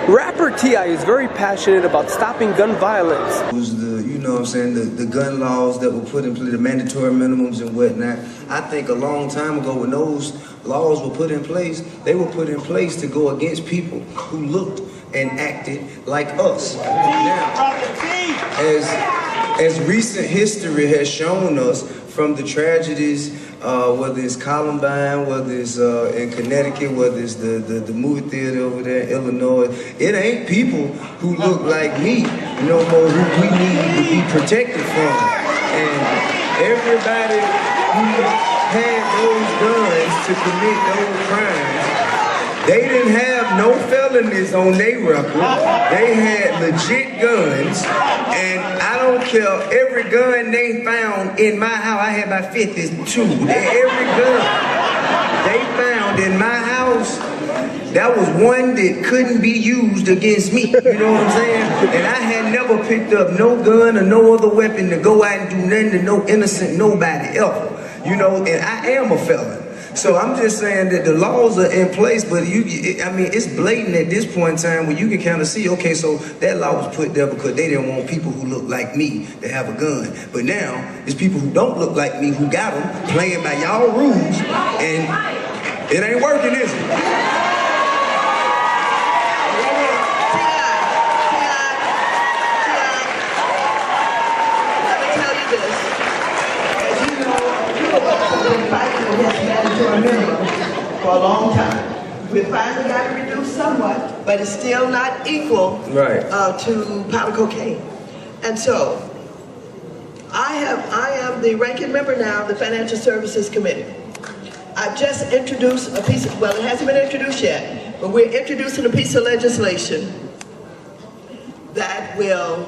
Rapper T.I. is very passionate about stopping gun violence. It was the, you know what I'm saying, the gun laws that were put in place, the mandatory minimums and whatnot. I think a long time ago when those laws were put in place, they were put in place to go against people who looked and acted like us. Now, as recent history has shown us, from the tragedies, whether it's Columbine, whether it's in Connecticut, whether it's the movie theater over there in Illinois, it ain't people who look like me no more who we need to be protected from. And everybody who had those guns to commit those crimes, they didn't have no felonies on their record. They had legit guns, and I don't care, every gun they found in my house, I had about 52. Every gun they found in my house, that was one that couldn't be used against me. You know what I'm saying? And I had never picked up no gun or no other weapon to go out and do nothing to no innocent nobody ever. You know, and I am a felon. So I'm just saying that the laws are in place, but I mean, it's blatant at this point in time where you can kind of see, okay, so that law was put there because they didn't want people who look like me to have a gun. But now, it's people who don't look like me who got them, playing by y'all rules, and it ain't working, is it? For a long time. We finally got it reduced somewhat, but it's still not equal to powder cocaine. And so, I am the ranking member now of the Financial Services Committee. I've just introduced a piece of, well, it hasn't been introduced yet, but we're introducing a piece of legislation that will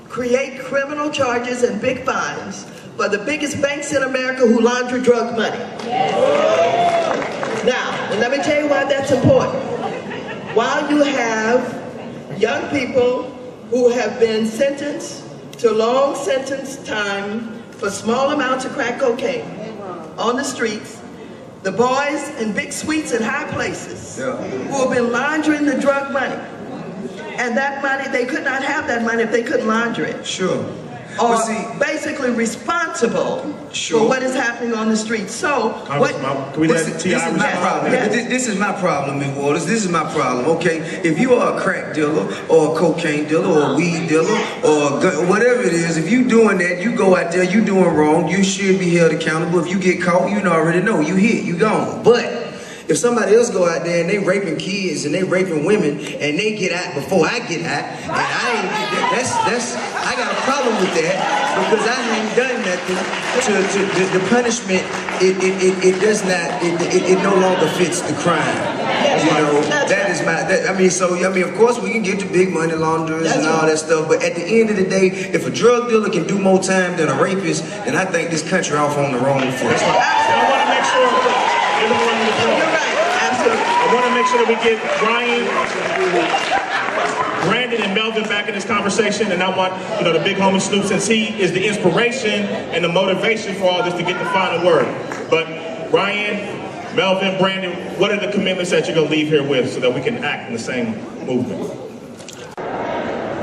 create criminal charges and big fines for the biggest banks in America who launder drug money. Now, let me tell you why that's important. While you have young people who have been sentenced to long sentence time for small amounts of crack cocaine on the streets, the boys in big suites and high places who have been laundering the drug money, and that money, they could not have that money if they couldn't launder it. Sure. Or basically responsible for what is happening on the streets. So, this is my problem. This is my problem, Ms. Waters. This is my problem, okay? If you are a crack dealer, or a cocaine dealer, or a weed dealer, or whatever it is, if you doing that, you go out there, you doing wrong, you should be held accountable. If you get caught, you already know, you hit, you gone. But if somebody else go out there and they raping kids and they raping women and they get out before I get out, and I got a problem with that because I ain't done nothing to the punishment. It no longer fits the crime. You know, that is my. I mean, of course we can get to big money launderers and all that stuff, but at the end of the day, if a drug dealer can do more time than a rapist, then I think this country off on the wrong foot. I want to make sure. I want to make sure that we get Brandon and Melvin back in this conversation, and I want, the big homie Snoop, since he is the inspiration and the motivation for all this, to get the final word. But Ryan, Melvin, Brandon, what are the commitments that you're going to leave here with so that we can act in the same movement?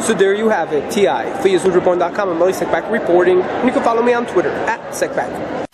So there you have it, T.I. for YesWho'sReport.com. I'm Melly Secback reporting, and you can follow me on Twitter @Secback.